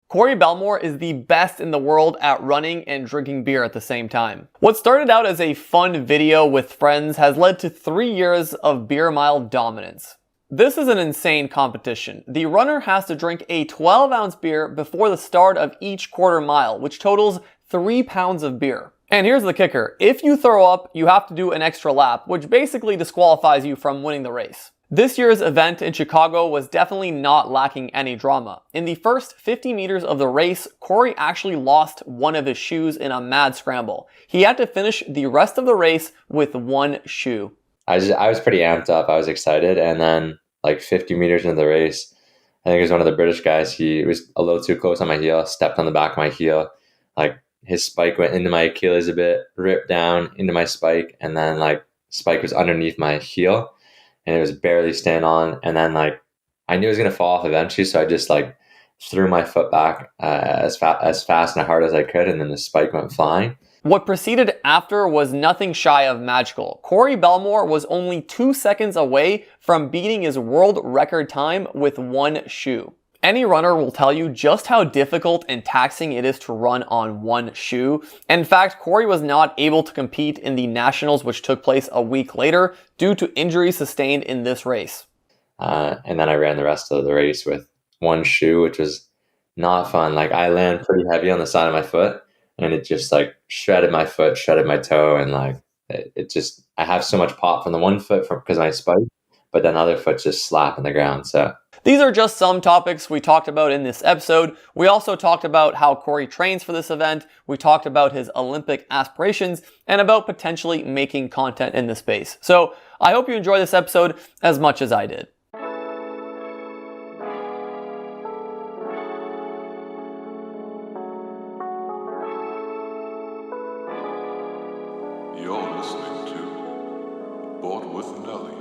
Corey Bellemore is the best in the world at running and drinking beer at the same time. What started out as a fun video with friends has led to 3 years of beer mile dominance. This is an insane competition. The runner has to drink a 12-ounce beer before the start of each quarter mile, which totals 3 pounds of beer. And here's the kicker. If you throw up, you have to do an extra lap, which basically disqualifies you from winning the race. This year's event in Chicago was definitely not lacking any drama. In the first 50 meters of the race, Corey actually lost one of his shoes in a mad scramble. He had to finish the rest of the race with one shoe. I was pretty amped up. I was excited. And then like 50 meters into the race, I think it was one of the British guys. He was a little too close on my heel, stepped on the back of my heel. Like his spike went into my Achilles a bit, ripped down into my spike. And then like spike was underneath my heel. And it was barely staying on. And then like I knew it was going to fall off eventually. So I just like threw my foot back as fast and hard as I could. And then the spike went flying. What proceeded after was nothing shy of magical. Corey Bellemore was only 2 seconds away from beating his world record time with one shoe. Any runner will tell you just how difficult and taxing it is to run on one shoe. In fact, Corey was not able to compete in the Nationals, which took place a week later due to injuries sustained in this race. And then I ran the rest of the race with one shoe, which was not fun. Like I landed pretty heavy on the side of my foot and it just like shredded my foot, shredded my toe. And like, it just, I have so much pop from the one foot because of my spike, but then the other foot just slapping the ground. So these are just some topics we talked about in this episode. We also talked about how Corey trains for this event. We talked about his Olympic aspirations and about potentially making content in this space. So I hope you enjoy this episode as much as I did. You're listening to Bought with Nelly.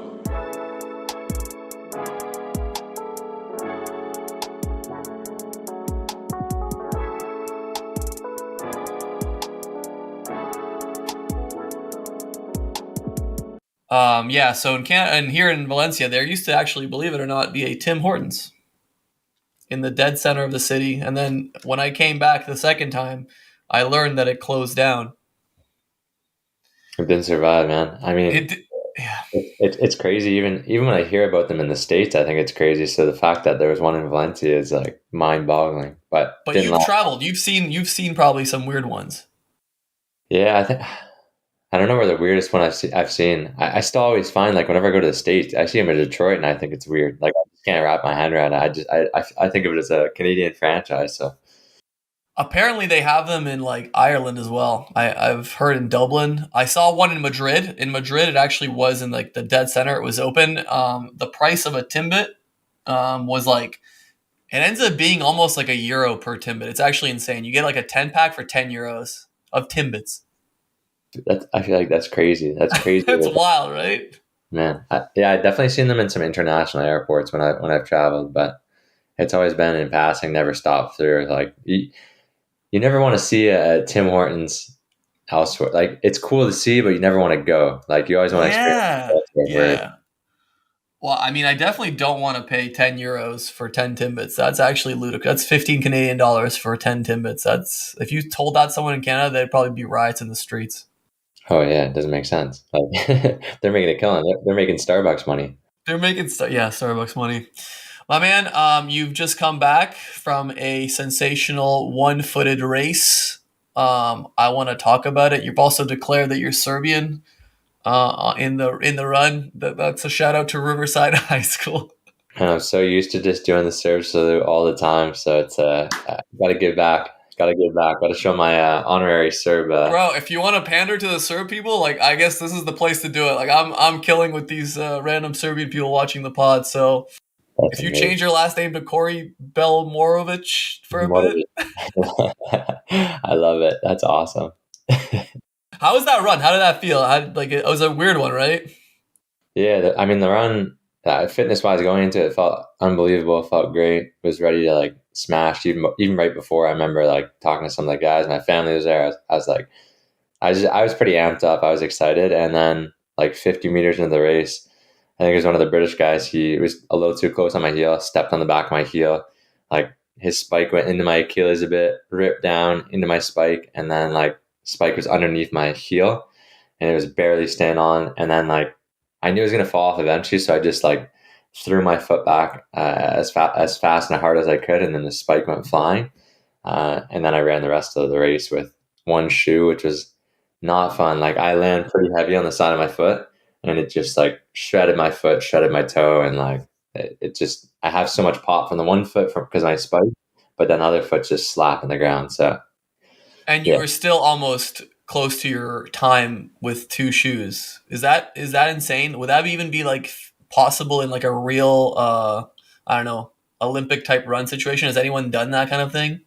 So in Canada and here in Valencia, there used to actually, believe it or not, be a Tim Hortons in the dead center of the city. And then when I came back the second time, I learned that it closed down. It didn't survive, man. I mean, it's crazy. Even when I hear about them in the States, I think it's crazy. So the fact that there was one in Valencia is like mind-boggling. But you've traveled. You've seen probably some weird ones. Yeah, I don't know where the weirdest one I've seen. I still always find like whenever I go to the States, I see them in Detroit and I think it's weird. Like I just can't wrap my hand around it. I think of it as a Canadian franchise. So apparently they have them in like Ireland as well. I've heard in Dublin. I saw one in Madrid. In Madrid, it actually was in like the dead center. It was open. The price of a Timbit was like, it ends up being almost like €1 per Timbit. It's actually insane. You get like a 10-pack for €10 of Timbits. I feel like that's crazy. That's crazy. That's wild, right? Man, I've definitely seen them in some international airports when I've traveled, but it's always been in passing, never stopped through. Like you never want to see a Tim Hortons elsewhere. Like it's cool to see, but you never want to go. Like you always want to experience it. Yeah. Well, I mean, I definitely don't want to pay €10 for 10 Timbits. That's actually ludicrous. That's 15 Canadian dollars for 10 Timbits. That's, if you told that someone in Canada, they'd probably be riots in the streets. Oh yeah, it doesn't make sense. Like they're making a killing. They're making Starbucks money. They're making Starbucks money. My man, you've just come back from a sensational one-footed race. I want to talk about it. You've also declared that you're Serbian in the run. That's a shout out to Riverside High School. And I'm so used to just doing the serve salute all the time, so it's got to give back. Got to show my honorary Serb. Bro, if you want to pander to the Serb people, like I guess this is the place to do it. Like I'm killing with these random Serbian people watching the pod. So if you change your last name to Corey Bellemorovic for a bit, I love it. That's awesome. How was that run? How did that feel? It was a weird one, right? Yeah, the run, fitness-wise, going into it felt unbelievable. Felt great. Was ready to like smash. Even right before, I remember like talking to some of the guys. My family was there. I was like, I was pretty amped up. I was excited. And then like 50 meters into the race, I think it was one of the British guys. He was a little too close on my heel. Stepped on the back of my heel. Like his spike went into my Achilles a bit, ripped down into my spike, and then like spike was underneath my heel, and it was barely staying on. And then like I knew it was gonna fall off eventually, so I just like threw my foot back as fast and hard as I could, and then the spike went flying. And then I ran the rest of the race with one shoe, which was not fun. Like I landed pretty heavy on the side of my foot, and it just like shredded my foot, shredded my toe, and like it just I have so much pop from the one foot because I spike, but then the other foot just slapping the ground. So And you were still almost close to your time with two shoes. Is that insane? Would that even be like possible in like a real I don't know, Olympic type run situation? Has anyone done that kind of thing?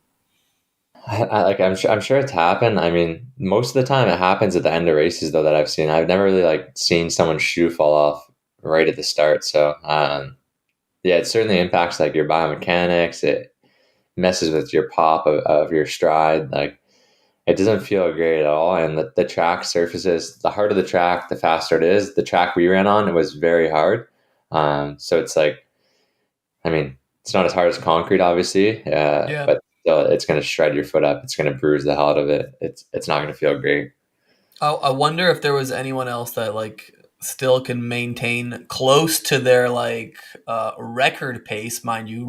I'm sure it's happened. I mean, most of the time it happens at the end of races though that I've seen. I've never really like seen someone's shoe fall off right at the start. So yeah, it certainly impacts like your biomechanics. It messes with your pop of your stride. Like it doesn't feel great at all. And the track surfaces, the harder the track, the faster it is. The track we ran on, it was very hard. So it's like, I mean, it's not as hard as concrete, obviously. But still, it's going to shred your foot up. It's going to bruise the hell out of it. It's not going to feel great. I wonder if there was anyone else that like still can maintain close to their like record pace, mind you,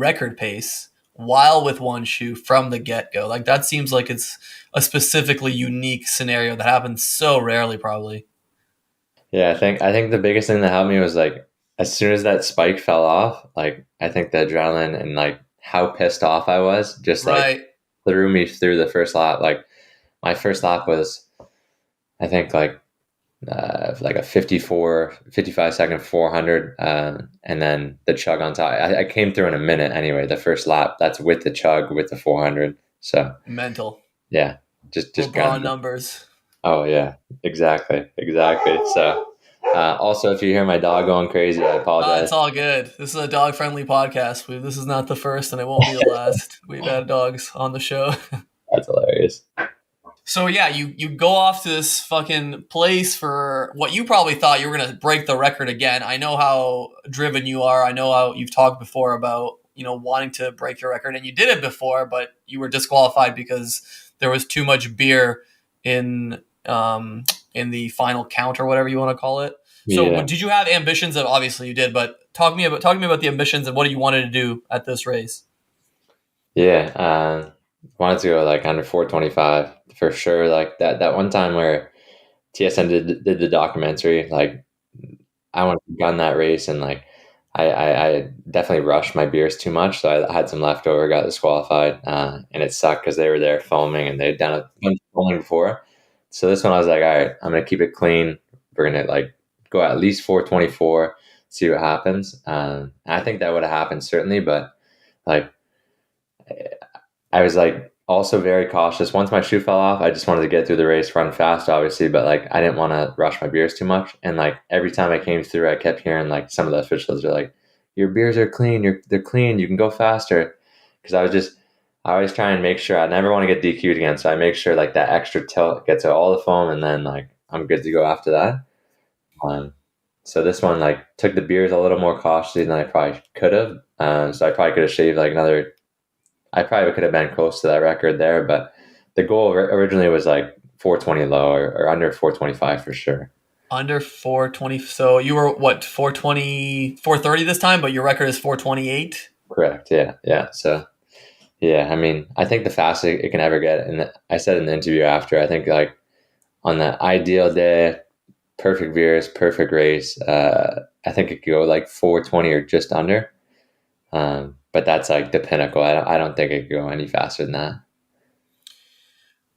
while with one shoe from the get-go. Like that seems like it's a specifically unique scenario that happens so rarely, probably. Yeah, I think the biggest thing that helped me was like as soon as that spike fell off, like I think the adrenaline and like how pissed off I was just like threw me through the first lap. Like my first lap was, I think like a 55 second 400, and then the chug on top. I came through in a minute anyway. The first lap, that's with the chug with the 400. So mental. Yeah, just LeBron numbers. Oh yeah, exactly. So. Also, if you hear my dog going crazy, I apologize. It's all good. This is a dog-friendly podcast. This is not the first, and it won't be the last. We've had dogs on the show. That's hilarious. So yeah, you go off to this fucking place for what you probably thought you were going to break the record again. I know how driven you are. I know how you've talked before about, wanting to break your record, and you did it before, but you were disqualified because there was too much beer in the final count or whatever you want to call it. So did you have ambitions of, obviously you did, but talk to me about the ambitions and what you wanted to do at this race. Yeah. Wanted to go like under 425 for sure. Like that one time where TSN did the documentary, like I wanted to gun that race, and like I definitely rushed my beers too much. So I had some leftover, got disqualified, and it sucked because they were there filming and they'd done a bunch of filming before. So this one I was like, all right, I'm going to keep it clean. We're going to like go at least 424, see what happens. I think that would have happened certainly, but like I was like also very cautious. Once my shoe fell off, I just wanted to get through the race, run fast, obviously, but like I didn't want to rush my beers too much. And like every time I came through, I kept hearing like some of the officials are like, "Your beers are clean. They're clean. You can go faster." Because I always try and make sure I never want to get DQ'd again. So I make sure like that extra tilt gets to all the foam, and then like I'm good to go after that. So this one like took the beers a little more cautiously than I probably could have. So I probably could have shaved like another. I probably could have been close to that record there, but the goal originally was like 420 low or under 425 for sure. Under 420. So you were what, 420, 430 this time, but your record is 428? Correct. Yeah. So yeah, I mean, I think the fastest it can ever get. And I said in the interview after, I think like on the ideal day, perfect beers, perfect race, I think it could go like 420 or just under. But that's like the pinnacle. I don't think it could go any faster than that.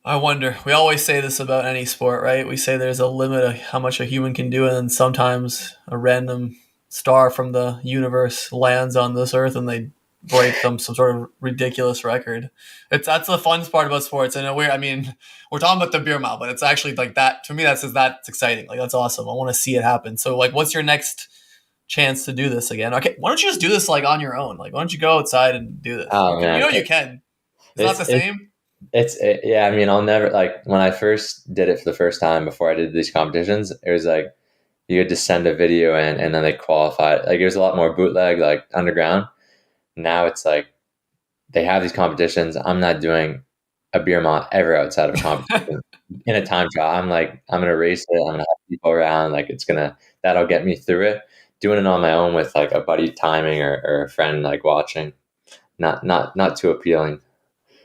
I wonder. We always say this about any sport, right? We say there's a limit of how much a human can do, and then sometimes a random star from the universe lands on this earth and they break some sort of ridiculous record. That's the fun part about sports. And we're talking about the beer mile, but it's actually like that. To me, that's exciting. Like, that's awesome. I want to see it happen. So like, what's your next chance to do this again? Okay, why don't you just do this like on your own? Like, why don't you go outside and do this? Oh man, you can. It's not the same. Yeah. I mean, I'll never, like when I first did it for the first time before I did these competitions, it was like you had to send a video in and then they qualified. Like it was a lot more bootleg, like underground. Now it's like they have these competitions. I'm not doing a beer mile ever outside of a competition in a time trial. I'm gonna race it. I'm gonna have people around. Like that'll get me through it. Doing it on my own with like a buddy timing or a friend like watching, not too appealing.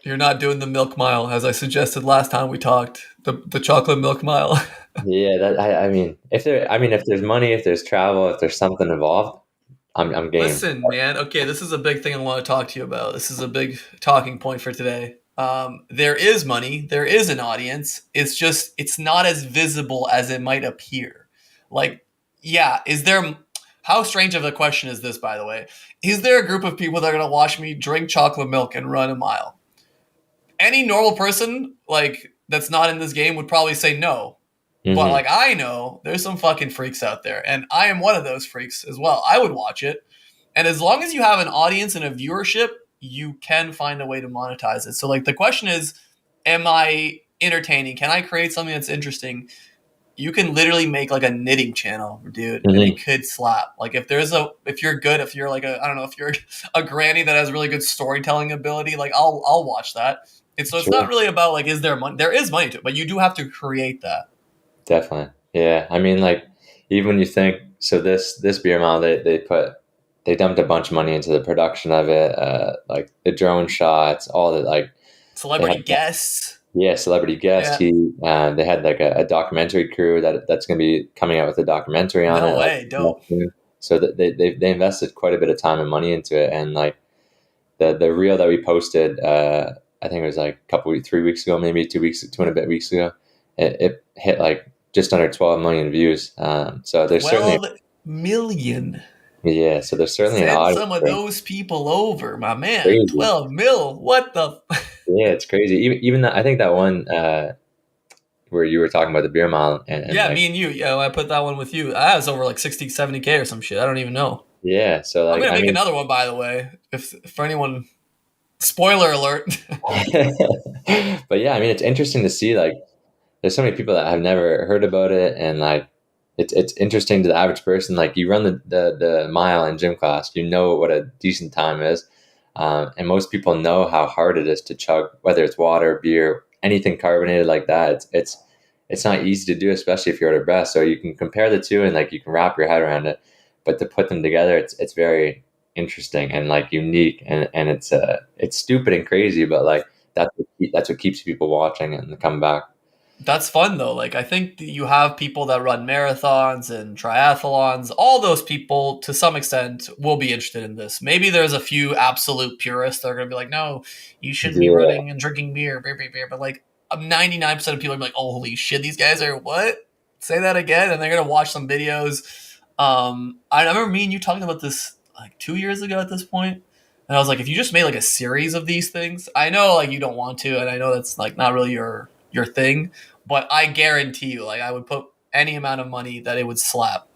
You're not doing the milk mile, as I suggested last time we talked. The chocolate milk mile. Yeah, I mean, if there's money, if there's travel, if there's something involved, I'm game. Listen, man. Okay, this is a big thing I want to talk to you about. This is a big talking point for today. There is money. There is an audience. It's not as visible as it might appear. Like, yeah, is there? How strange of a question is this, by the way? Is there a group of people that are going to watch me drink chocolate milk and run a mile? Any normal person, like, that's not in this game would probably say no. Mm-hmm. But like I know there's some fucking freaks out there, and I am one of those freaks as well. I would watch it, and as long as you have an audience and a viewership, you can find a way to monetize it. So like the question is, am I entertaining? Can I create something that's interesting? You can literally make like a knitting channel, dude, and it could slap. Like if you're good, if you're like I don't know, if you're a granny that has really good storytelling ability, like I'll watch that. It's not really about like, is there money? There is money to it, but you do have to create that. Definitely. Yeah. I mean, like, even when you think, so this beer mile, they dumped a bunch of money into the production of it, like the drone shots, all the like celebrity guests. Yeah, celebrity guests. Yeah. They had like a documentary crew that's going to be coming out with a documentary on it. No way, like, dope. So they invested quite a bit of time and money into it, and like the reel that we posted, I think it was like 3 weeks ago, maybe 2 and a bit weeks ago. It hit like just under 12 million views. So there's 12 million. Yeah, so there's certainly Send an audience. Some of those people over, my man. Crazy. 12 mil. What the? Yeah, it's crazy. Even that, I think that one where you were talking about the beer mile. And yeah, like, me and you. Yeah, I put that one with you. That was over like 60, 70K or some shit. I don't even know. Yeah, so like, I'm gonna make another one, by the way. If for anyone, spoiler alert. But yeah, I mean, it's interesting to see like there's so many people that have never heard about it, and like it's interesting to the average person. Like you run the mile in gym class, you know what a decent time is, and most people know how hard it is to chug, whether it's water, beer, anything carbonated like that. It's not easy to do, especially if you're out of breath. So you can compare the two and like you can wrap your head around it, but to put them together, it's very interesting and like unique, and it's stupid and crazy, but like that's what keeps people watching and come back. That's fun though. Like I think that you have people that run marathons and triathlons. All those people, to some extent, will be interested in this. Maybe there's a few absolute purists that are going to be like, "No, you shouldn't be running and drinking beer." But like 99% of people are like, "Oh, holy shit, these guys are what?" Say that again, and they're going to watch some videos. I remember me and you talking about this like 2 years ago at this point. And I was like, if you just made like a series of these things, I know like you don't want to, and I know that's like not really your thing, but I guarantee you, like I would put any amount of money that it would slap.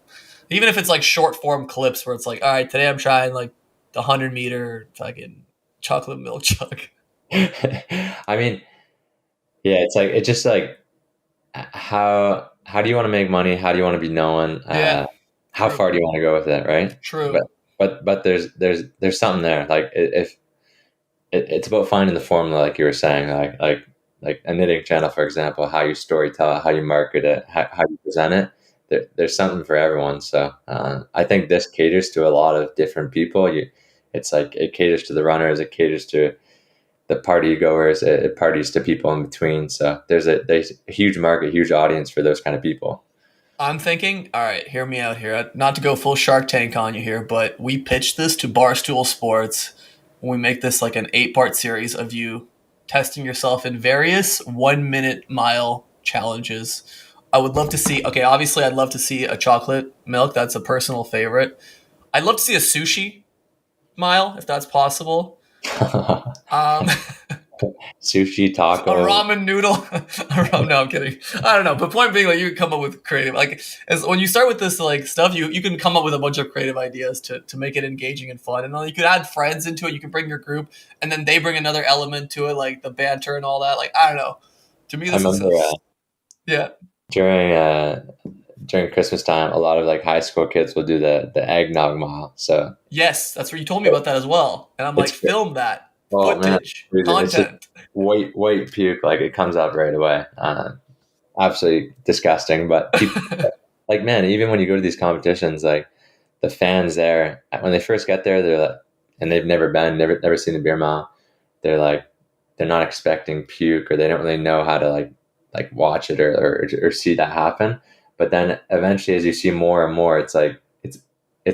Even if it's like short form clips where it's like, all right, today I'm trying like the 100-meter fucking chocolate milk chug. I mean, yeah, it's just like how do you want to make money? How do you want to be known? Yeah. How far do you want to go with it, right? True. But there's something there. Like if it's about finding the formula, like you were saying, like a knitting channel, for example, how you storytell, how you market it, how you present it. There's something for everyone. So I think this caters to a lot of different people. It's like it caters to the runners, it caters to the party goers, it parties to people in between. So there's a huge market, huge audience for those kind of people. I'm thinking, all right, hear me out here. Not to go full Shark Tank on you here, but we pitched this to Barstool Sports when we make this like an 8-part series of you testing yourself in various 1-minute mile challenges. I would love to see, okay, obviously I'd love to see a chocolate milk. That's a personal favorite. I'd love to see a sushi mile, if that's possible. Sushi, taco, a ramen noodle. No, I'm kidding. I don't know. But point being, like, you can come up with creative, like, as when you start with this like stuff, you can come up with a bunch of creative ideas to make it engaging and fun. And then you could add friends into it. You can bring your group, and then they bring another element to it, like the banter and all that. Like, I don't know. To me, this yeah. During Christmas time, a lot of like high school kids will do the eggnog mile. So yes, that's where you told me about that as well. And I'm like, film that. Oh man, footage, dude, it's just content. white puke. Like it comes up right away. Absolutely disgusting. But people, like, man, even when you go to these competitions, like the fans there, when they first get there, they're like, and they've never seen the beer mile. They're like, they're not expecting puke, or they don't really know how to like watch it or see that happen. But then eventually, as you see more and more, it's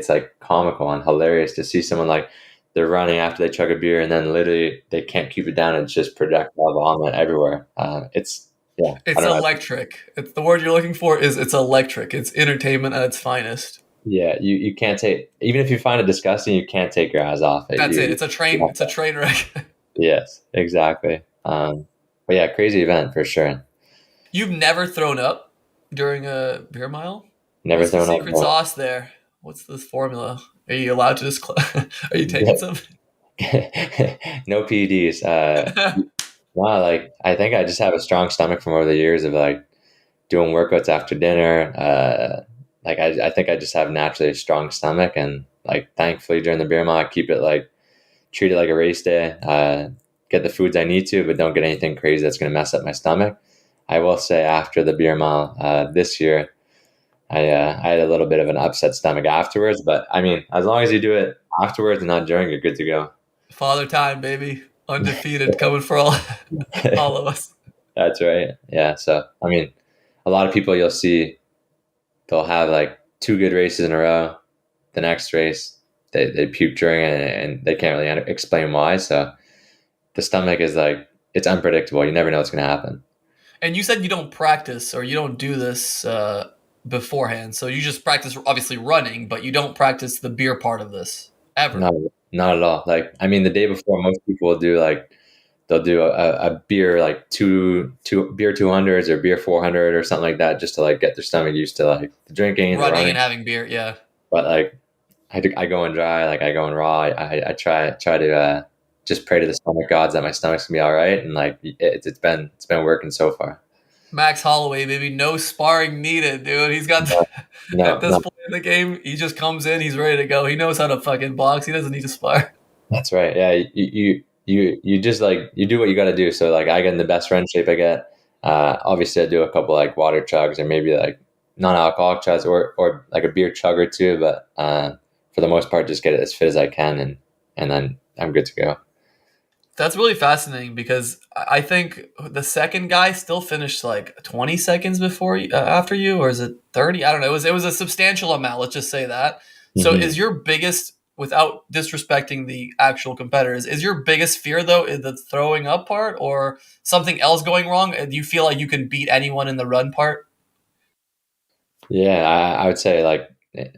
like comical and hilarious to see someone like they're running after they chug a beer, and then literally they can't keep it down. It's just projectile vomit everywhere. It's yeah, I It's don't know. electric. It's the word you're looking for. It's electric. It's entertainment at its finest. Yeah, you can't take, even if you find it disgusting, you can't take your eyes off it. That's it. You It's a train. have It's a to- train wreck. yes, exactly. But yeah, crazy event for sure. You've never thrown up during a beer mile? Never What's the thrown up. secret sauce there? What's this formula? Are you allowed to are you taking some? No PEDs. Wow, like I think I just have a strong stomach from over the years of like doing workouts after dinner. Like I think I just have naturally a strong stomach, and like thankfully during the beer mile, I keep it like treat it like a race day. Get the foods I need to, but don't get anything crazy that's going to mess up my stomach. I will say after the beer mile this year, I had a little bit of an upset stomach afterwards, but I mean, as long as you do it afterwards and not during, you're good to go. Father time, baby. Undefeated coming for all of us. That's right. Yeah. So, I mean, a lot of people you'll see, they'll have like two good races in a row. The next race, they puke during it, and they can't really explain why. So, the stomach is like, it's unpredictable. You never know what's going to happen. And you said you don't practice or you don't do this beforehand. So you just practice obviously running, but you don't practice the beer part of this ever. Not, not at all. Like, I mean, the day before, most people will do like, they'll do a beer like two beer 200s or beer 400 or something like that, just to like get their stomach used to like the drinking, the Running running. and having beer, yeah. But like I go in dry, like I go in raw. I try to just pray to the stomach gods that my stomach's gonna be all right, and like it's been working so far. Max Holloway, baby, no sparring needed, dude. He's got No, at no, this no, point in the game, he just comes in, he's ready to go. He knows how to fucking box. He doesn't need to spar. that's right. Yeah, you just like you do what you got to do. So like I get in the best run shape I get. Obviously, I do a couple like water chugs or maybe like non-alcoholic chugs or like a beer chug or two, but for the most part, just get it as fit as I can, and then I'm good to go. That's really fascinating because I think the second guy still finished like 20 seconds before you, after you, or is it 30? I don't know. It was a substantial amount. Let's just say that. So, Mhm. is your biggest, without disrespecting the actual competitors, is your biggest fear though the throwing up part or something else going wrong? Do you feel like you can beat anyone in the run part? Yeah, I would say like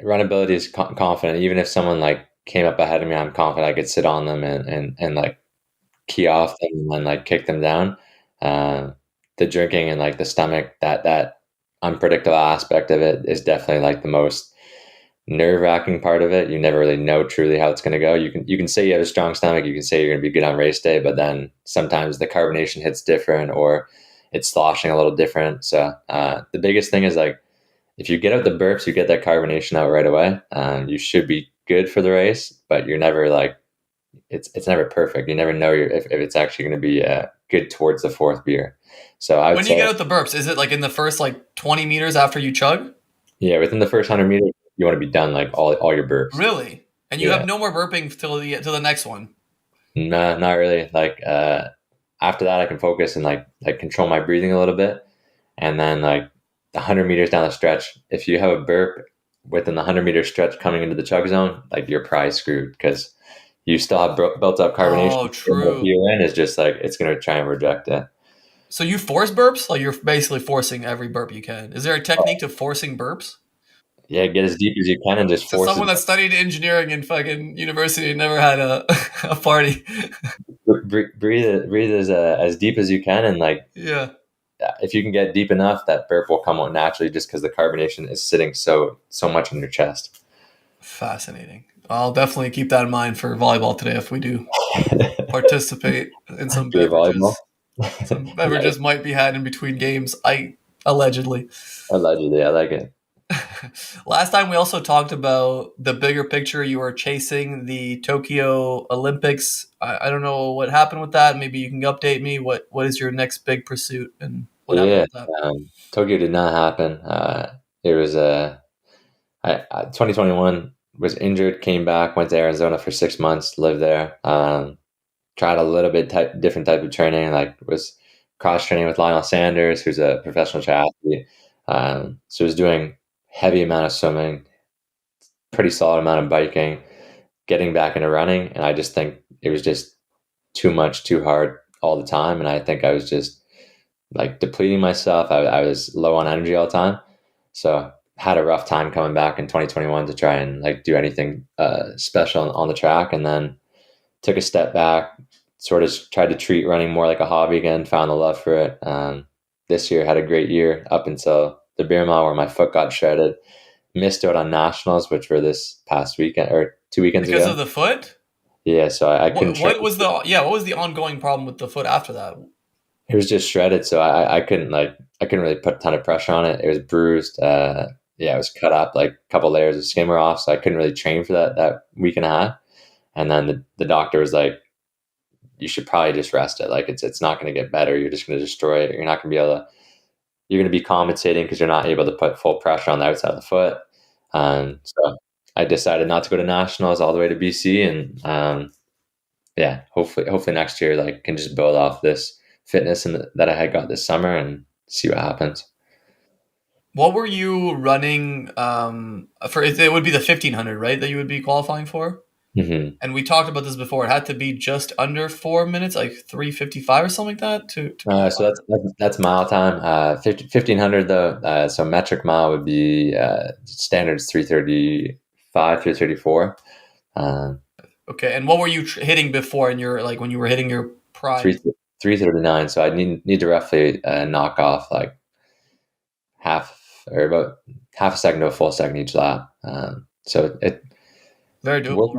runability is confident. Even if someone like came up ahead of me, I'm confident I could sit on them and like key off them and then like kick them down. Uh, the drinking and like the stomach, that unpredictable aspect of it is definitely like the most nerve wracking part of it. You never really know truly how it's going to go. You can say you have a strong stomach, you can say you're going to be good on race day, but then sometimes the carbonation hits different or it's sloshing a little different. So the biggest thing is like if you get out the burps, you get that carbonation out right away. You should be good for the race, but you're never like it's never perfect. You never know if it's actually going to be good towards the fourth beer. So I would When you get say, out the burps, is it like in the first like 20 meters after you chug? yeah, within the first 100 meters, you want to be done like all your burps. Really? And you Yeah, have no more burping till the next one. nah, not really. Like after that, I can focus and like control my breathing a little bit, and then like 100 meters down the stretch, if you have a burp within the 100 meter stretch coming into the chug zone, like you're probably screwed because you still have built up carbonation. Oh, And the true. beer in is just like it's going to try and reject it. So you force burps? Like you're basically forcing every burp you can. Is there a technique to forcing burps? Yeah, get as deep as you can and just So force it. someone that studied engineering in fucking university and never had a a party. Breathe as deep as you can, and like Yeah. if you can get deep enough, that burp will come out naturally, just because the carbonation is sitting so much in your chest. Fascinating. I'll definitely keep that in mind for volleyball today if we do participate in some Beer volleyball. beverages. Some beverages might be had in between games. I allegedly. Allegedly, I like it. Last time we also talked about the bigger picture. You were chasing the Tokyo Olympics. I don't know what happened with that. Maybe you can update me. What is your next big pursuit and what happened Yeah, with that? Tokyo did not happen. It was 2021 was injured, came back, went to Arizona for 6 months, lived there. Tried a little bit different type of training, like was cross training with Lionel Sanders, who's a professional triathlete. So was doing heavy amount of swimming, pretty solid amount of biking, getting back into running, and I just think it was just too much, too hard all the time, and I think I was just like depleting myself. I was low on energy all the time, so had a rough time coming back in 2021 to try and like do anything special on the track, and then took a step back, sort of tried to treat running more like a hobby again, found the love for it. This year had a great year up until the beer mile where my foot got shredded. Missed out on nationals, which were this past weekend or 2 weekends Because ago. of the foot? Yeah, so I couldn't train. What was the ongoing problem with the foot after that? It was just shredded, so I couldn't really put a ton of pressure on it. It was bruised. Yeah, it was cut up, like a couple layers of skin were off, so I couldn't really train for that week and a half. And then the doctor was like, you should probably just rest it. Like it's not going to get better. You're just going to destroy it. You're not going to be able to. You're going to be compensating because you're not able to put full pressure on the outside of the foot. So I decided not to go to nationals all the way to BC, and yeah, hopefully next year like can just build off this fitness that I had got this summer and see what happens. What were you running for? It would be the 1500, right? That you would be qualifying for. Mm-hmm. And we talked about this before. It had to be just under 4 minutes, like 3:55 or something like that. So that's mile time. 1500 though. So metric mile would be standards 335, 334. Okay. And what were you hitting before in your like when you were hitting your prime? 339. So I need to roughly knock off like half or about half a second to a full second each lap. So it Very doable.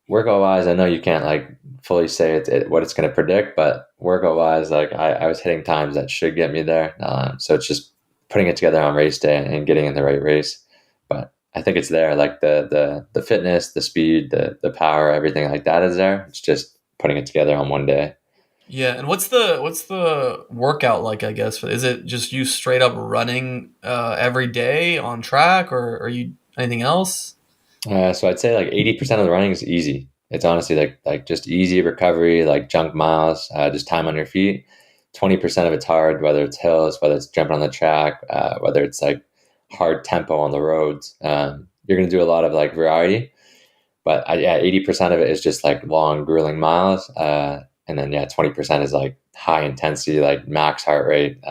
workout wise, I know you can't like fully say what it's going to predict, but workout wise, like I was hitting times that should get me there. So it's just putting it together on race day and getting in the right race. But I think it's there, like the fitness, the speed, the power, everything like that is there. It's just putting it together on one day. Yeah, and what's the workout like? I guess is it just you straight up running every day on track, or are you anything else? So I'd say like 80% of the running is easy. It's honestly like just easy recovery, like junk miles, just time on your feet. 20% of it's hard, whether it's hills, whether it's jumping on the track, whether it's like hard tempo on the roads. You're going to do a lot of like variety, but yeah, 80% of it is just like long, grueling miles. And then yeah, 20% is like high intensity, like max heart rate,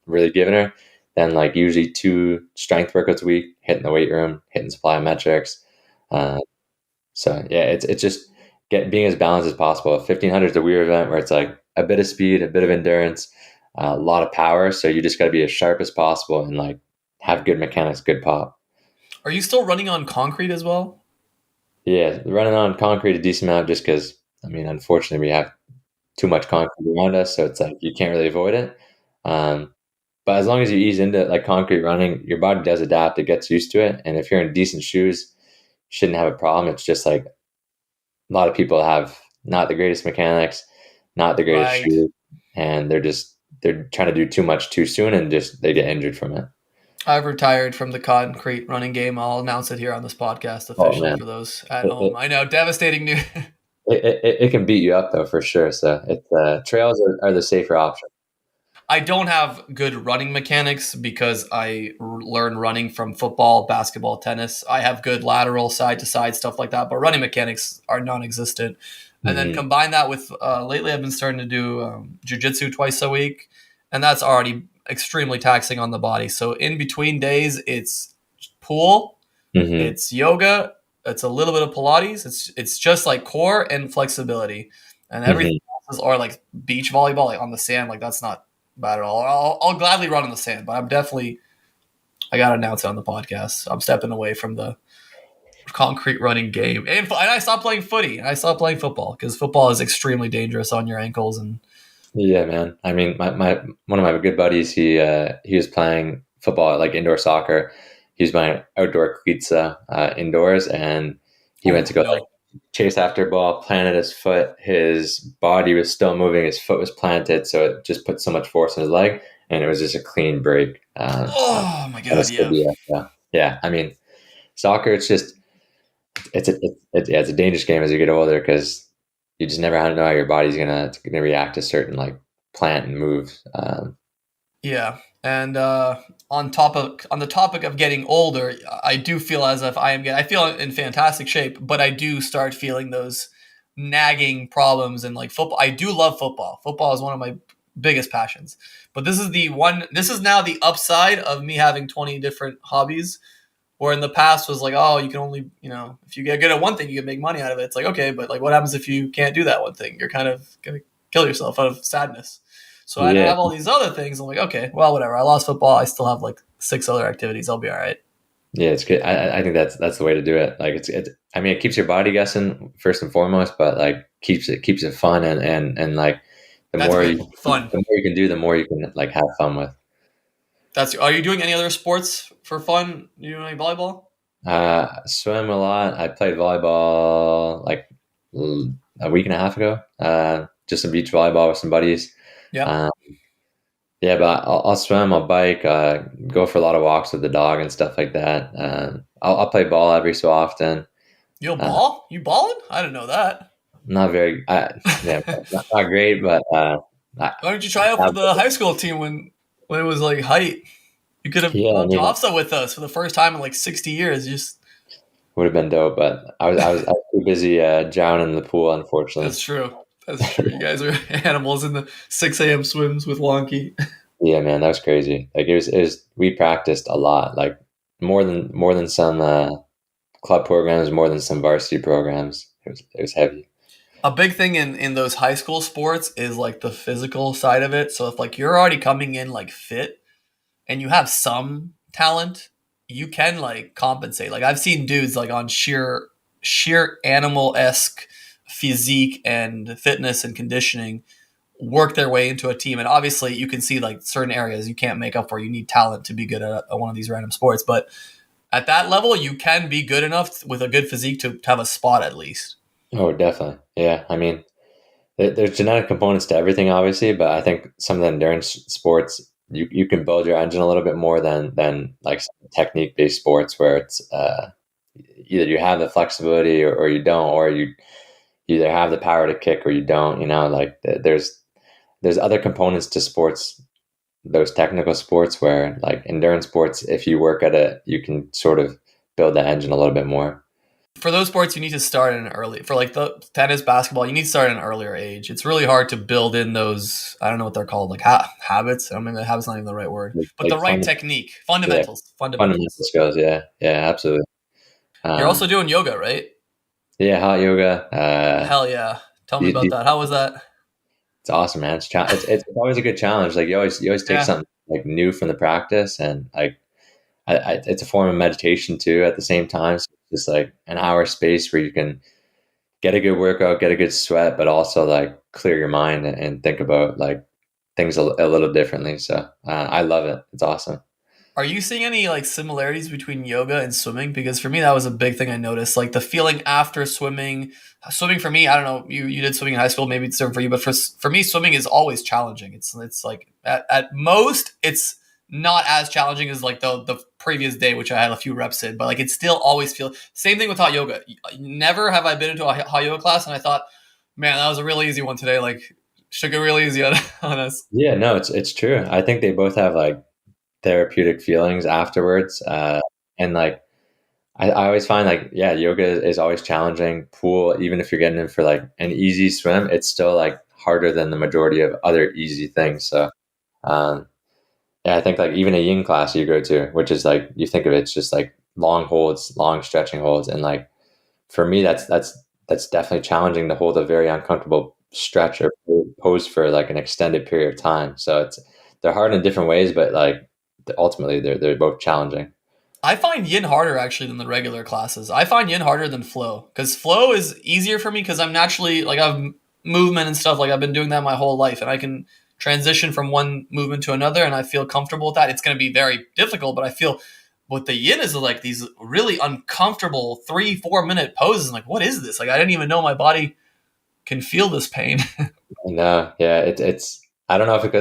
really giving her. Then like usually 2 strength workouts a week, hitting the weight room, hitting supply metrics. So yeah, it's just being as balanced as possible. 1500 is a weird event where it's like a bit of speed, a bit of endurance, a lot of power. So you just got to be as sharp as possible and like have good mechanics, good pop. Are you still running on concrete as well? Yeah, running on concrete a decent amount just because, I mean, unfortunately we have too much concrete around us. So it's like you can't really avoid it. But as long as you ease into like concrete running, your body does adapt. It gets used to it. And if you're in decent shoes, you shouldn't have a problem. It's just like a lot of people have not the greatest mechanics, not the greatest Right. shoes, and they're trying to do too much too soon and just they get injured from it. I've retired from the concrete running game. I'll announce it here on this podcast officially for those at home. I know, devastating news. It can beat you up though for sure. So trails are the safer option. I don't have good running mechanics because I learned running from football, basketball, tennis. I have good lateral side to side stuff like that, but running mechanics are non-existent. And then combine that with lately I've been starting to do jiu-jitsu twice a week, and that's already extremely taxing on the body. So in between days, it's pool, it's yoga, it's a little bit of Pilates. It's just like core and flexibility, and everything else is, or like beach volleyball, like on the sand. Like that's not bad at all. I'll gladly run in the sand, but I got to announce it on the podcast. I'm stepping away from the concrete running game, and I stopped playing footy. I stopped playing football because football is extremely dangerous on your ankles. And yeah, man. I mean, my one of my good buddies, he was playing football, like indoor soccer. he's buying outdoor cleats indoors, and he went to go like chase after a ball, planted his foot. His body was still moving. His foot was planted, so it just put so much force in his leg, and it was just a clean break. Oh my God! Yeah. I mean, soccer. It's just it's a dangerous game as you get older because you just never know how your body's gonna react to certain like plant and moves. Yeah, and on the topic of getting older, I do feel as if I feel in fantastic shape, but I do start feeling those nagging problems in like football. I do love football. Football is one of my biggest passions. But this is now the upside of me having 20 different hobbies. Where in the past was like, oh, you can only, if you get good at one thing, you can make money out of it. It's like, okay, but like what happens if you can't do that one thing? You're kind of going to kill yourself out of sadness. So I have all these other things. I'm like, okay, well, whatever. I lost football. I still have like 6 other activities. I'll be all right. Yeah, it's good. I think that's the way to do it. Like I mean, it keeps your body guessing first and foremost, but like keeps it fun and like the more you can do, the more you can like have fun with. Are you doing any other sports for fun? You doing any volleyball? Swim a lot. I played volleyball like a week and a half ago. Just some beach volleyball with some buddies. Yeah. Yeah, but I'll swim, I'll bike, go for a lot of walks with the dog and stuff like that. I'll play ball every so often. You'll ball? You balling? I didn't know that. Not very, not great, but why don't you try out for the high school team when it was like height? You could have gone to OFSA with us for the first time in like 60 years. Just would have been dope, but I was too busy drowning in the pool, unfortunately. That's true. You guys are animals in the 6 a.m. swims with Wonky. Yeah, man, that was crazy. Like it was. We practiced a lot, like more than some club programs, more than some varsity programs. It was heavy. A big thing in those high school sports is like the physical side of it. So if like you're already coming in like fit and you have some talent, you can like compensate. Like I've seen dudes like on sheer animal-esque physique and fitness and conditioning work their way into a team. And obviously you can see like certain areas you can't make up for. You need talent to be good at one of these random sports. But at that level, you can be good enough with a good physique to have a spot at least. Oh, definitely. Yeah. I mean, there's genetic components to everything, obviously, but I think some of the endurance sports, you can build your engine a little bit more than like technique-based sports where it's either you have the flexibility or you don't, or you either have the power to kick or you don't. Like there's other components to sports, those technical sports where like endurance sports, if you work at it, you can sort of build that engine a little bit more. For those sports, you need to start in for like the tennis, basketball, you need to start at an earlier age. It's really hard to build in those, I don't know what they're called, like habits. I mean, habit's not even the right word, but like the right technique, fundamentals. Fundamental skills, yeah, absolutely. You're also doing yoga, right? Yeah, hot yoga. Hell yeah. Tell me about that. How was that? It's awesome, man. It's always a good challenge. Like you always take something like new from the practice, and like it's a form of meditation too at the same time. So it's just like an hour space where you can get a good workout, get a good sweat, but also like clear your mind and think about like things a little differently. So I love it. It's awesome. Are you seeing any like similarities between yoga and swimming? Because for me, that was a big thing I noticed. Like the feeling after swimming for me, I don't know, you did swimming in high school, maybe it's different for you, but for me, swimming is always challenging. It's like at most, it's not as challenging as like the previous day, which I had a few reps in, but like it still always feels same thing with hot yoga. Never have I been into a hot yoga class and I thought, man, that was a really easy one today. Like should go really easy on us. Yeah, no, it's true. I think they both have like therapeutic feelings afterwards. And like, I always find like, yeah, yoga is always challenging. Pool, even if you're getting in for like an easy swim, it's still like harder than the majority of other easy things. So, yeah, I think like even a yin class you go to, which is like, you think of it's just like long holds, long stretching holds. And like, for me, that's definitely challenging to hold a very uncomfortable stretch or pose for like an extended period of time. So they're hard in different ways, but like ultimately they're both challenging. I find yin harder actually than the regular classes. I find yin harder than flow because flow is easier for me because I'm naturally like I have movement and stuff. Like I've been doing that my whole life and I can transition from one movement to another and I feel comfortable with that. It's going to be very difficult, but I feel what the yin is like these really uncomfortable 3-4 minute poses. I'm like, what is this? Like, I didn't even know my body can feel this pain. No, yeah, it's. I don't know if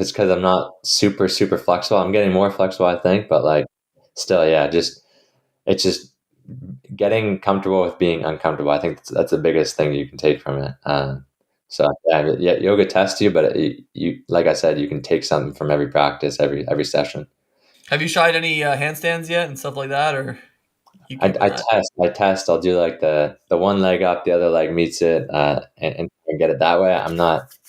it's because I'm not super flexible. I'm getting more flexible, I think, but like, still, yeah, it's just getting comfortable with being uncomfortable. I think that's the biggest thing you can take from it. So yeah, yoga tests you, but you like I said, you can take something from every practice, every session. Have you tried any handstands yet and stuff like that, or you I, keeping I that? test. I'll do like the one leg up, the other leg meets it, and get it that way.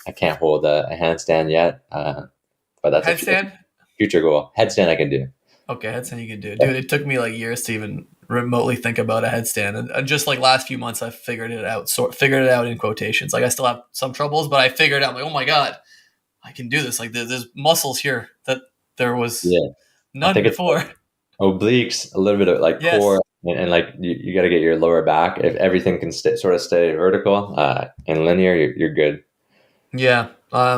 I can't hold a handstand yet, but that's a Headstand? future goal. Headstand I can do. Okay, headstand you can do. Dude, it took me like years to even remotely think about a headstand. And just like last few months I figured it out. Figured it out in quotations. Like I still have some troubles, but I figured out like, oh my God, I can do this. Like there's muscles here that there was Yeah, I none think it's before. obliques, a little bit of like Yes. core, and like you got to get your lower back. If everything can sort of stay vertical and linear, you're good. Yeah.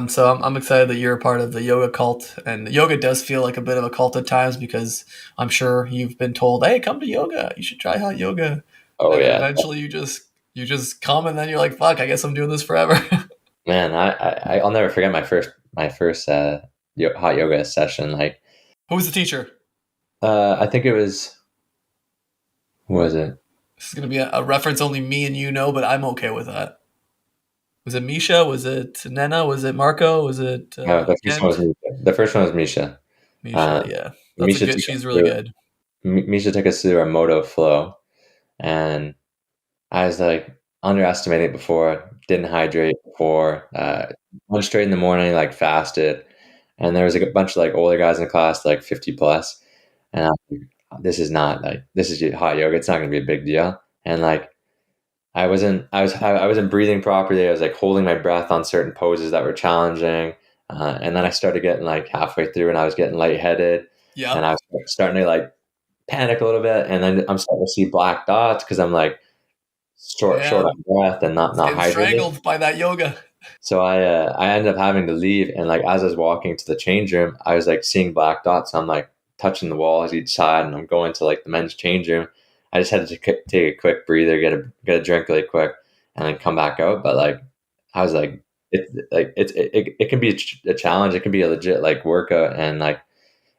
So I'm excited that you're a part of the yoga cult, and yoga does feel like a bit of a cult at times because I'm sure you've been told, "Hey, come to yoga. You should try hot yoga," Oh and then yeah, eventually you just come, and then you're like, "Fuck, I guess I'm doing this forever." man. I'll never forget my first hot yoga session. Like Who was the teacher? I think it was. Who was it? This is gonna be a reference only me and you know, but I'm okay with that. Was it Misha? Was it Nena? Was it Marco? Was it The first one was Kent? Misha. The first one was Misha. Misha, Uh, yeah, that's a Misha good. took us She's really through. good. Misha took us through our moto flow, and I was like underestimating it before. Didn't hydrate before. Went straight in the morning, like fasted, and there was like a bunch of like older guys in the class, like 50 plus, and I'm like, this is hot yoga. It's not gonna be a big deal, and like. I wasn't breathing properly. I was like holding my breath on certain poses that were challenging, and then I started getting like halfway through, and I was getting lightheaded, and Yep. I was starting to like panic a little bit, and then I'm starting to see black dots because I'm like short Yeah, on breath and not it's not getting hydrated. strangled by that yoga. So I ended up having to leave, and like as I was walking to the change room, I was like seeing black dots. So I'm like touching the walls each side, and I'm going to like the men's change room. I just had to take a quick breather, get a drink really quick, and then come back out. But like I was like, it can be a challenge. It can be a legit like workout, and like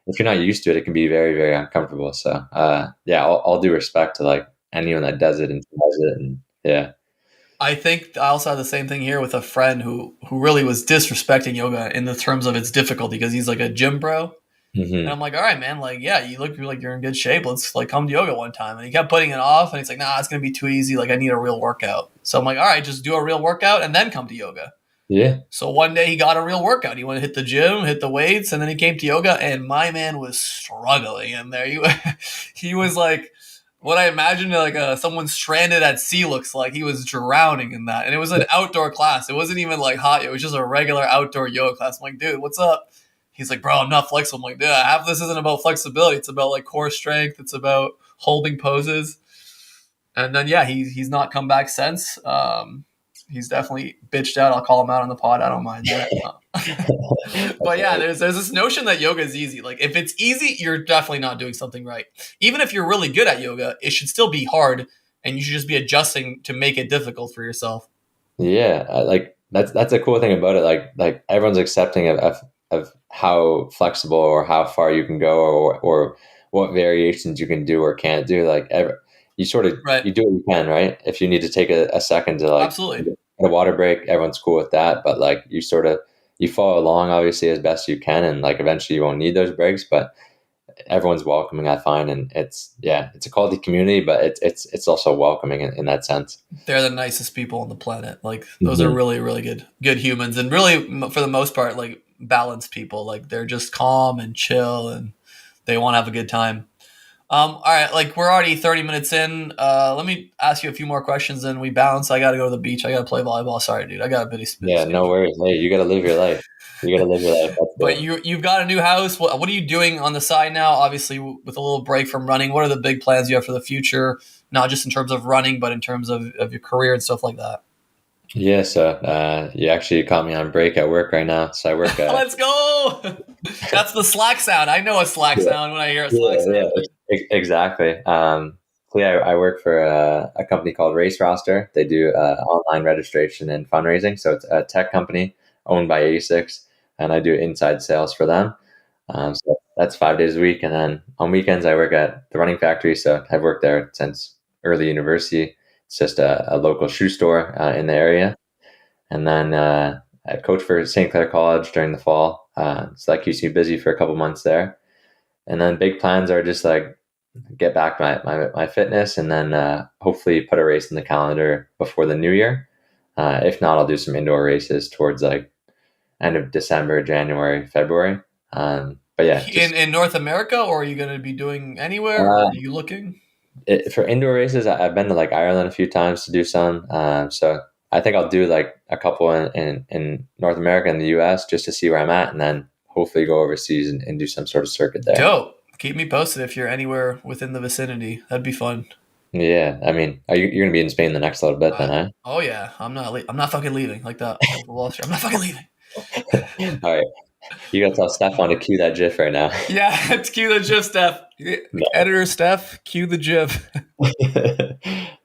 if you're not used to it, it can be very very uncomfortable. So yeah, all due respect to like anyone that does it and does it, and yeah. I think I also had the same thing here with a friend who really was disrespecting yoga in the terms of its difficulty because he's like a gym bro. And Hmm. I'm like, all right, man, like, yeah, you look like you're in good shape. Let's like come to yoga one time. And he kept putting it off, and he's like, nah, it's gonna be too easy. Like, I need a real workout. So I'm like, all right, just do a real workout and then come to yoga. Yeah. So one day he got a real workout. He went to hit the gym, hit the weights, and then he came to yoga. And my man was struggling in there. He was like what I imagined like someone stranded at sea looks like. He was drowning in that, and it was an outdoor class. It wasn't even like hot. It was just a regular outdoor yoga class. I'm like, dude, what's up? He's like, bro, I'm not flexible. I'm like, dude, half this isn't about flexibility. It's about like core strength. It's about holding poses. And then yeah, he's not come back since. He's definitely bitched out. I'll call him out on the pod. I don't mind that. But yeah, there's this notion that yoga is easy. Like if it's easy, you're definitely not doing something right. Even if you're really good at yoga, it should still be hard, and you should just be adjusting to make it difficult for yourself. Yeah, like that's a cool thing about it. Like everyone's accepting of how flexible or how far you can go or what variations you can do or can't do. Like you sort of Right. you do what you can, right? If you need to take a second to like Absolutely. get a water break, everyone's cool with that. But like you sort of you follow along obviously as best you can, and like eventually you won't need those breaks. But everyone's welcoming, I find, and it's a quality community, but it's also welcoming in that sense. They're the nicest people on the planet. Like those are Hmm. really, really good humans, and really for the most part, like balanced people. Like they're just calm and chill, and they want to have a good time. All right, like we're already 30 minutes in. Let me ask you a few more questions, and we bounce. I got to go to the beach. I got to play volleyball. Sorry, dude. I got a busy Yeah, no schedule. worries. Hey, you got to live your life. You got to live your life. That's But it. you've got a new house. What are you doing on the side now? Obviously, with a little break from running. What are the big plans you have for the future? Not just in terms of running, but in terms of your career and stuff like that. Yeah, so you actually caught me on break at work right now. So I work Let's go. That's the Slack sound. I know a Slack yeah, sound when I hear a Slack yeah, yeah. sound. Exactly. So yeah, I work for a company called Race Roster. They do online registration and fundraising. So it's a tech company owned by ASICs, and I do inside sales for them. So that's 5 days a week, and then on weekends I work at the Running Factory. So I've worked there since early university. It's just a local shoe store in the area, and then I coach for St. Clair College during the fall. So that keeps me busy for a couple months there. And then big plans are just like get back my fitness, and then hopefully put a race in the calendar before the new year. If not, I'll do some indoor races towards like end of December, January, February. But yeah, just In North America, or are you going to be doing anywhere, or uh, are you looking? for indoor races, I've been to like Ireland a few times to do some. So I think I'll do like a couple in North America and the US just to see where I'm at, and then hopefully go overseas and do some sort of circuit there. Dope. Keep me posted if you're anywhere within the vicinity. That'd be fun. Yeah, I mean, you're gonna be in Spain the next little bit then, huh? Oh yeah, I'm not fucking leaving like that. Wall Street. I'm not fucking leaving. All right, you gotta tell Stefan to cue that GIF right now. Yeah, it's cue the GIF, Steph. No. Editor Steph, cue the GIF.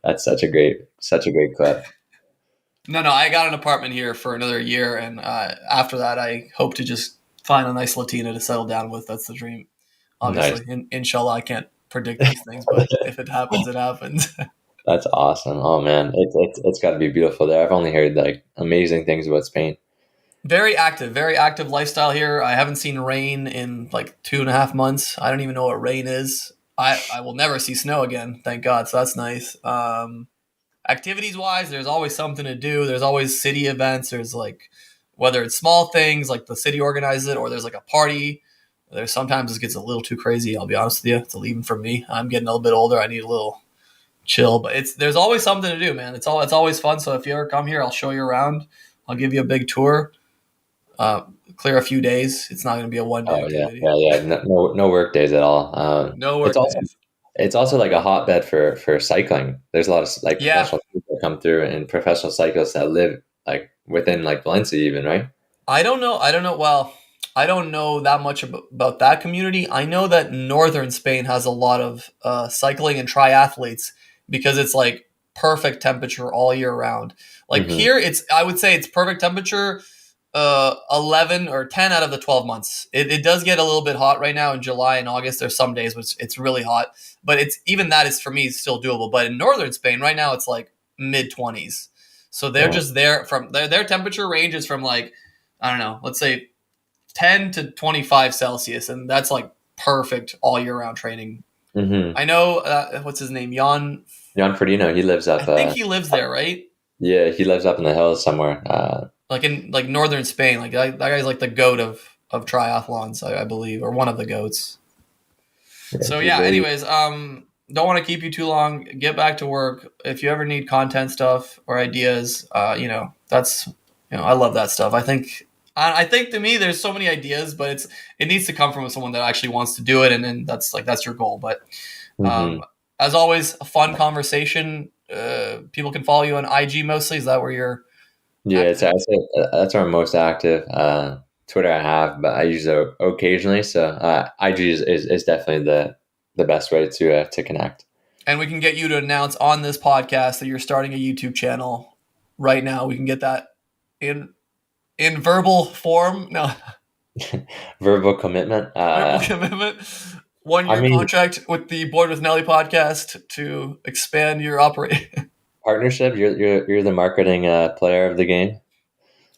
That's such a great clip. No, I got an apartment here for another year, and after that, I hope to just find a nice Latina to settle down with. That's the dream. Obviously, inshallah, I can't predict these things, but if it happens, it happens. That's awesome. Oh man, it's got to be beautiful there. I've only heard like amazing things about Spain. Very active lifestyle here. I haven't seen rain in like 2.5 months. I don't even know what rain is. I will never see snow again, thank God. So that's nice. Activities wise, there's always something to do. There's always city events. There's like whether it's small things like the city organizes it, or there's like a party. There's sometimes it gets a little too crazy. I'll be honest with you. It's even for me. I'm getting a little bit older. I need a little chill, but there's always something to do, man. It's always fun. So if you ever come here, I'll show you around. I'll give you a big tour. Clear a few days. It's not going to be a one-day Oh yeah, activity. yeah. No work days at all. No work days. It's also like a hotbed for cycling. There's a lot of like Yeah, professional people that come through and professional cyclists that live like within like Valencia even, right? I don't know. Well, I don't know that much about that community. I know that northern Spain has a lot of cycling and triathletes because it's like perfect temperature all year round. Like Hmm. here, I would say it's perfect temperature 11 or 10 out of the 12 months. It does get a little bit hot right now in July and August. There's some days which it's really hot, but it's even that is for me still doable. But in northern Spain right now, it's like mid 20s. So they're Yeah. just there from their temperature range is from like, I don't know, let's say 10 to 25 Celsius. And that's like perfect all year round training. Hmm. I know, what's his name? Jan. Jan Frodeno, he lives I up. think he lives there, right? Yeah, he lives up in the hills somewhere. Like in like northern Spain. Like that guy's like the goat of triathlons, I believe, or one of the goats. So He's yeah, very- anyways, don't want to keep you too long. Get back to work. If you ever need content stuff or ideas, that's I love that stuff. I think to me there's so many ideas, but it needs to come from someone that actually wants to do it, and then that's your goal. But Mhm. as always, a fun conversation. People can follow you on IG mostly. Is that where you're Yeah, active? I'd say that's where I'm most active. Twitter I have, but I use it occasionally. So IG is definitely the best way to connect. And we can get you to announce on this podcast that you're starting a YouTube channel right now. We can get that in verbal form. No, Verbal commitment. verbal commitment. 1 year I mean, contract with the Board with Nelly podcast to expand your operation. partnership. You're the marketing player of the game.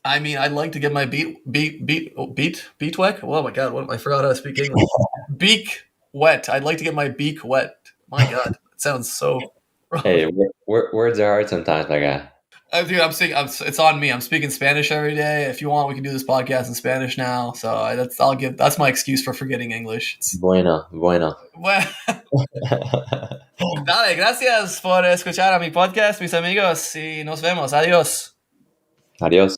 I mean, I'd like to get my beat wet. Oh my god, I forgot how to speak English. Beak wet. I'd like to get my beak wet. My god, that sounds so wrong. Hey, words are hard sometimes, my guy. Dude, it's on me. I'm speaking Spanish every day. If you want, we can do this podcast in Spanish now. So that's my excuse for forgetting English. Bueno. Bueno, dale, gracias por escuchar a mi podcast, mis amigos, y nos vemos. Adiós. Adios.